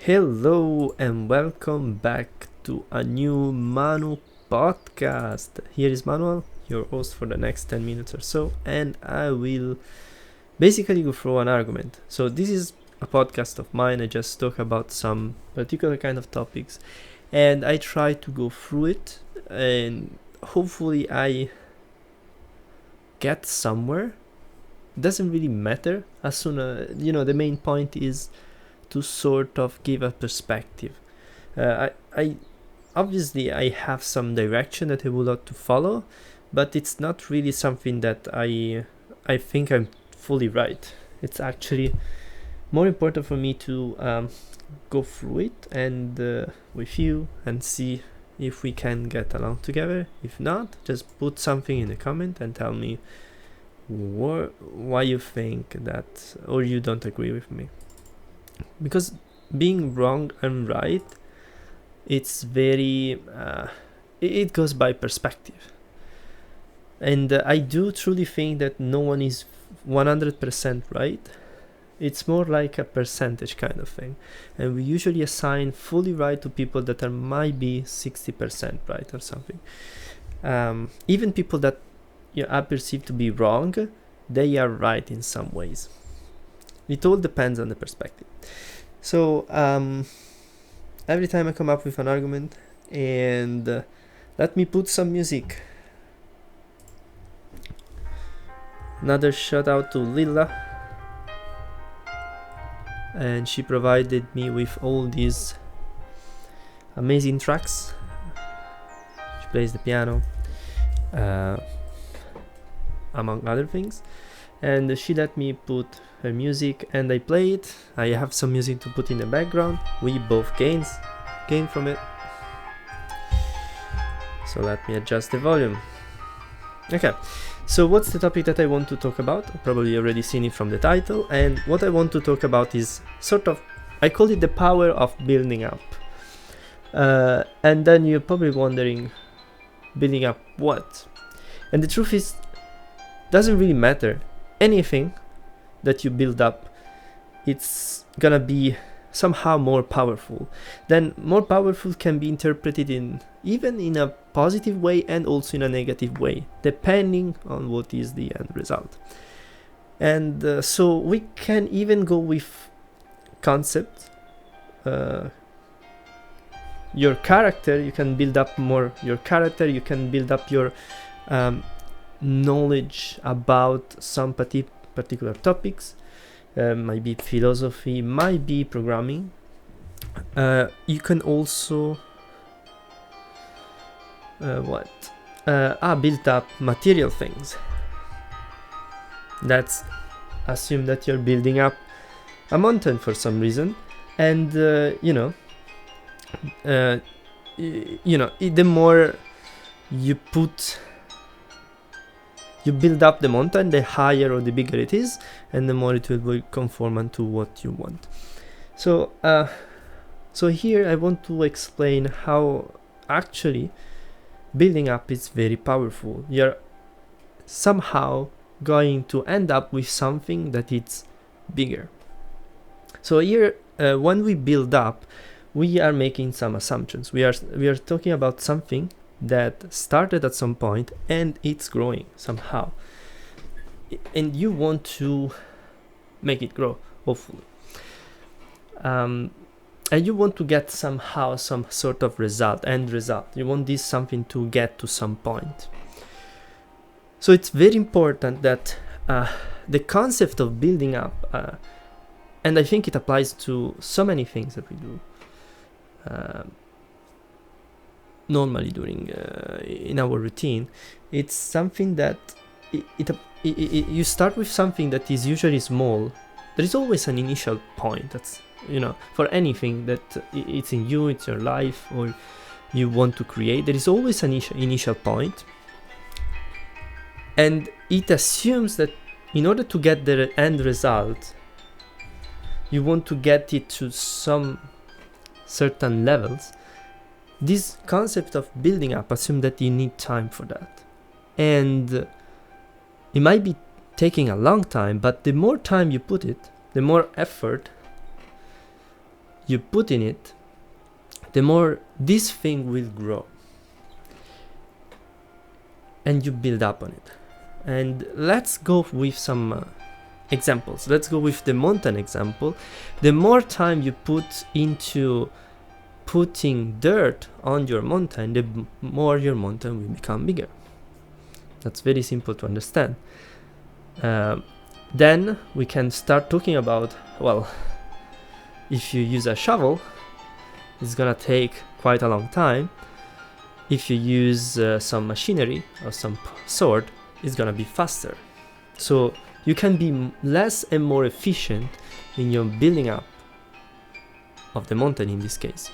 Hello and welcome back to a new Manu Podcast. Here is Manuel, your host for the next 10 minutes or so, and I will basically go through an argument. So, this is a podcast of mine. I just talk about some particular kind of topics and I try to go through it, and hopefully, I get somewhere. Doesn't really matter as soon as the main point is to sort of give a perspective. I obviously I have some direction that I would like to follow, but it's not really something that I think I'm fully right. It's actually more important for me to go through it and with you and see if we can get along together. If not, just put something in the comment and tell me why you think that or you don't agree with me. Because being wrong and right, it's very it goes by perspective, and I do truly think that no one is 100% right. It's more like a percentage kind of thing, and we usually assign fully right to people that are might be 60% right or something. Even people that I perceive to be wrong, they are right in some ways. It all depends on the perspective. So every time I come up with an argument, and let me put some music. Another shout out to Lilla, and she provided me with all these amazing tracks. She plays the piano, among other things, and she let me put her music and I play it. I have some music to put in the background. We both gain from it. So let me adjust the volume. Okay, so what's the topic that I want to talk about? Probably already seen it from the title, and what I want to talk about is sort of, I call it the power of building up. And then you're probably wondering, building up what? And the truth is, doesn't really matter. Anything that you build up, it's gonna be somehow more powerful. Then more powerful can be interpreted even in a positive way and also in a negative way, depending on what is the end result. And so we can even go with concept. Your character, you can build up more your character, you can build up your knowledge about some particular topics. Might be philosophy, might be programming. You can also build up material things. Let's assume that you're building up a mountain for some reason, and the more you build up the mountain, the higher or the bigger it is, and the more it will be conformant to what you want. So here I want to explain how actually building up is very powerful. You're somehow going to end up with something that is bigger. So here, when we build up, we are making some assumptions. We are talking about something that started at some point and it's growing somehow, and you want to make it grow, hopefully, and you want to get somehow some sort of end result. You want this something to get to some point. So it's very important that the concept of building up, and I think it applies to so many things that we do normally during in our routine. It's something that you start with something that is usually small. There is always an initial point. That's for anything that it's in you, it's your life, or you want to create. There is always an initial point, and it assumes that in order to get the end result, you want to get it to some certain levels. This concept of building up assumes that you need time for that, and it might be taking a long time, but the more time you put it, the more effort you put in it, the more this thing will grow. And you build up on it. And let's go with some examples. Let's go with the mountain example. The more time you put into putting dirt on your mountain, the more your mountain will become bigger. That's very simple to understand. Then we can start talking about, well, if you use a shovel, it's gonna take quite a long time. If you use some machinery or some sword, it's gonna be faster. So you can be less and more efficient in your building up of the mountain in this case.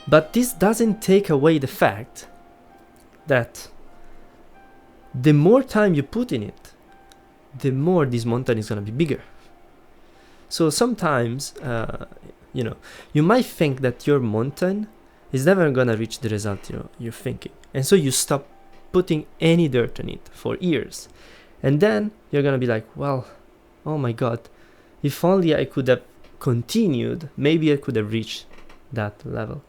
But this doesn't take away the fact that the more time you put in it, the more this mountain is gonna be bigger. So sometimes, you might think that your mountain is never gonna reach the result you're thinking, and so you stop putting any dirt on it for years, and then you're gonna be like, well, oh my god, if only I could have continued, maybe I could have reached that level.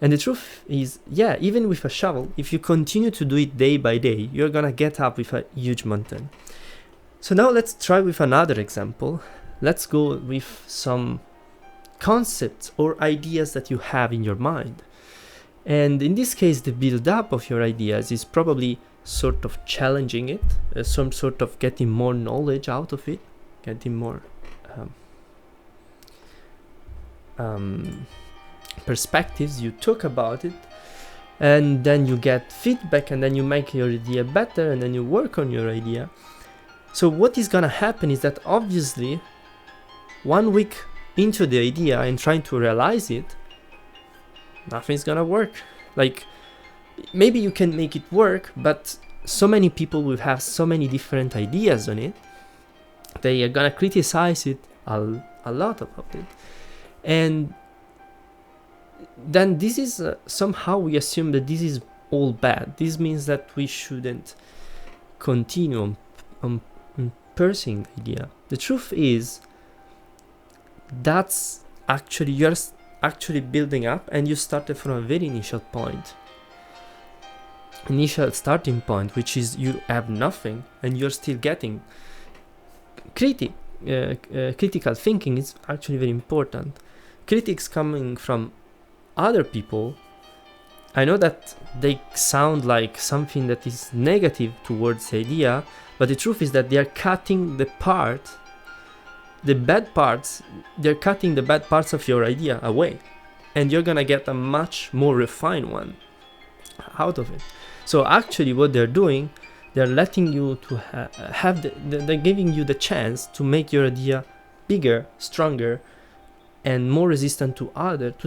And the truth is, yeah, even with a shovel, if you continue to do it day by day, you're gonna get up with a huge mountain. So now let's try with another example. Let's go with some concepts or ideas that you have in your mind. And in this case, the build-up of your ideas is probably sort of challenging it, some sort of getting more knowledge out of it, getting more perspectives. You talk about it, and then you get feedback, and then you make your idea better, and then you work on your idea. So what is gonna happen is that obviously 1 week into the idea and trying to realize it, nothing's gonna work. Like, maybe you can make it work, but so many people will have so many different ideas on it. They are gonna criticize it a lot about it. And then this is somehow we assume that this is all bad. This means that we shouldn't continue on pursuing the idea. The truth is, that's actually, you're actually building up, and you started from a very initial starting point, which is you have nothing, and you're still getting critical thinking is actually very important. Critics coming from other people, I know that they sound like something that is negative towards the idea, but the truth is that they are cutting the bad parts, they're cutting the bad parts of your idea away, and you're gonna get a much more refined one out of it. So actually what they're doing, they're letting you to they're giving you the chance to make your idea bigger, stronger, and more resistant to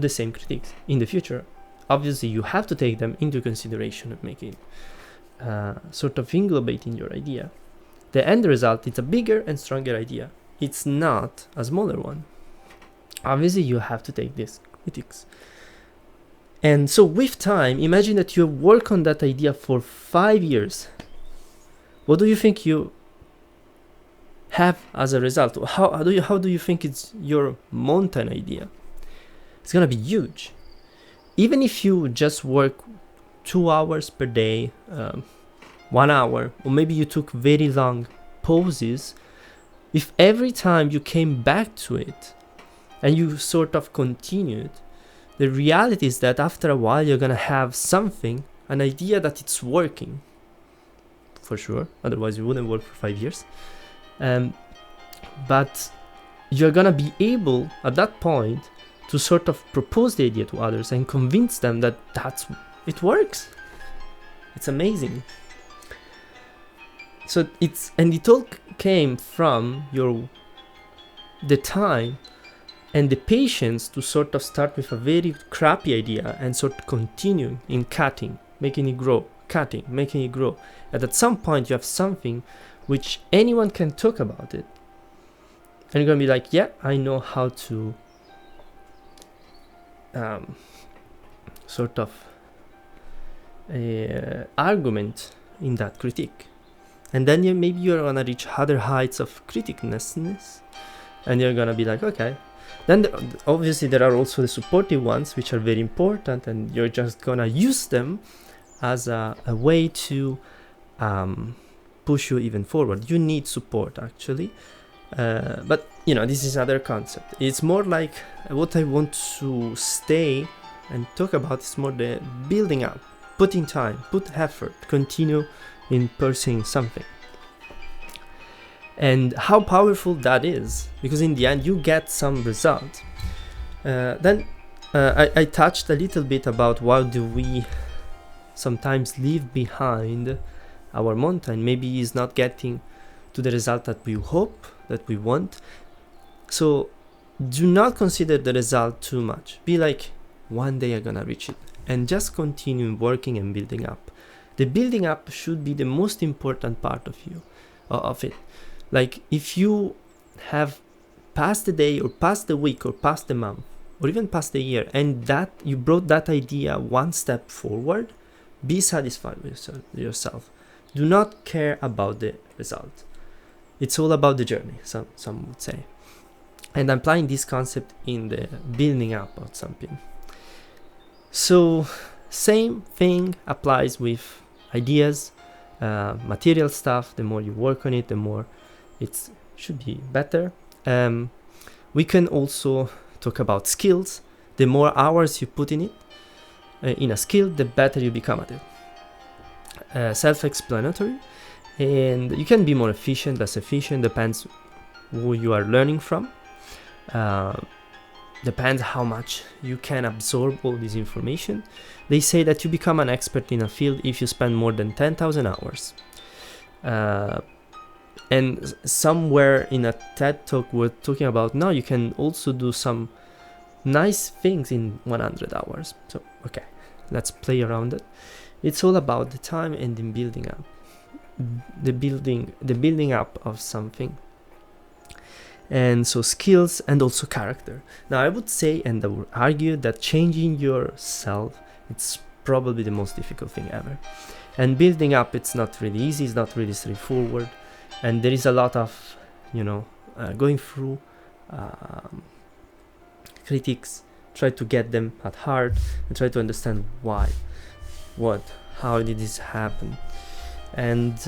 the same critics in the future. Obviously you have to take them into consideration and make it sort of englobate in your idea. The end result is a bigger and stronger idea. It's not a smaller one. Obviously you have to take these critics. And so with time, imagine that you work on that idea for 5 years. What do you think you have as a result? How do you think it's your mountain idea? It's gonna be huge. Even if you just work 2 hours per day, 1 hour, or maybe you took very long pauses, if every time you came back to it and you sort of continued, the reality is that after a while you're gonna have something, an idea that it's working. For sure, otherwise you wouldn't work for 5 years. But you're gonna be able at that point to sort of propose the idea to others and convince them that it works. It's amazing. So it all came from the time and the patience to sort of start with a very crappy idea and sort of continue in cutting, making it grow, cutting, making it grow. And at some point you have something which anyone can talk about it. And you're gonna be like, yeah, I know how to sort of argument in that critique. And then maybe you're gonna reach other heights of criticness, and you're gonna be like, okay, Then obviously there are also the supportive ones, which are very important, and you're just gonna use them as a way to push you even forward. You need support actually, but this is other concept. It's more like what I want to stay and talk about is more the building up, putting time, put effort, continue in pursuing something, and how powerful that is, because in the end you get some result. Then I touched a little bit about why do we sometimes leave behind our mountain. Maybe he's not getting to the result that we hope, that we want. So do not consider the result too much. Be like, one day I'm gonna reach it, and just continue working and building up. The building up should be the most important part of it. Like, if you have passed the day or passed the week or passed the month or even past the year, and that you brought that idea one step forward, be satisfied with yourself. Do not care about the result. It's all about the journey, some would say. And I'm applying this concept in the building up of something. So same thing applies with ideas, material stuff. The more you work on it, the more it should be better. We can also talk about skills. The more hours you put in it, in a skill, the better you become at it. Self-explanatory, and you can be more efficient, less efficient, depends who you are learning from. Depends how much you can absorb all this information. They say that you become an expert in a field if you spend more than 10,000 hours. And somewhere in a TED talk we're talking about, now you can also do some nice things in 100 hours. So, okay, let's play around it. It's all about the time and the building up. The building up of something. And so skills and also character. Now I would say, and I would argue, that changing yourself, it's probably the most difficult thing ever. And building up, it's not really easy, it's not really straightforward. And there is a lot of, going through critics, try to get them at heart and try to understand why, how did this happen. And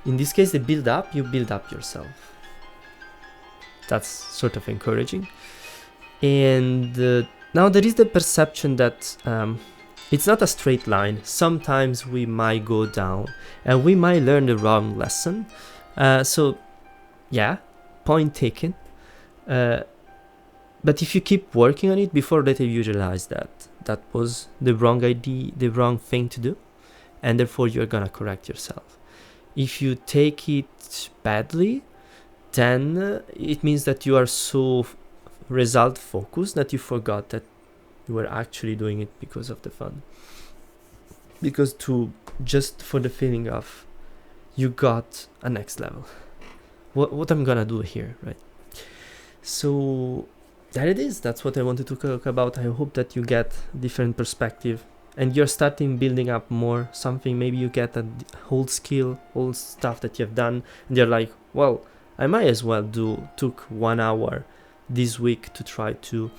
in this case, you build up yourself. That's sort of encouraging. And now there is the perception that it's not a straight line. Sometimes we might go down and we might learn the wrong lesson. So yeah, point taken. But if you keep working on it, before that you realize that was the wrong idea, the wrong thing to do, and therefore you're gonna correct yourself. If you take it badly, then it means that you are so result focused that you forgot that you were actually doing it because of the fun. Because just for the feeling of you got a next level. What I'm gonna do here, right? So there it is. That's what I wanted to talk about. I hope that you get different perspective and you're starting building up more something. Maybe you get a whole skill, whole stuff that you have done, and you're like, well, I might as well took 1 hour this week to try to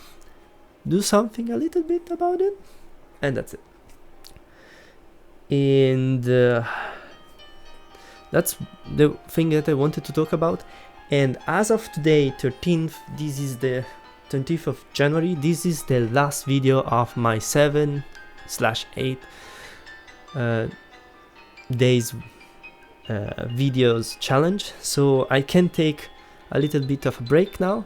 do something a little bit about it, and that's it. And that's the thing that I wanted to talk about. And as of today, 13th, this is the 20th of January, this is the last video of my 7/8 days videos challenge. So I can take a little bit of a break now,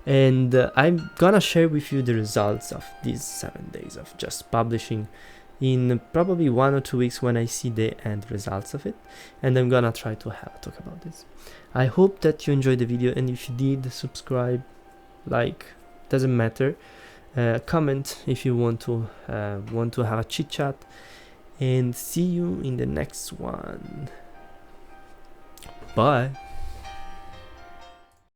and I'm gonna share with you the results of these 7 days of just publishing in probably 1 or 2 weeks when I see the end results of it, and I'm gonna try to have a talk about this. I hope that you enjoyed the video, and if you did, subscribe, like, doesn't matter, comment if you want to have a chit chat, and see you in the next one. Bye.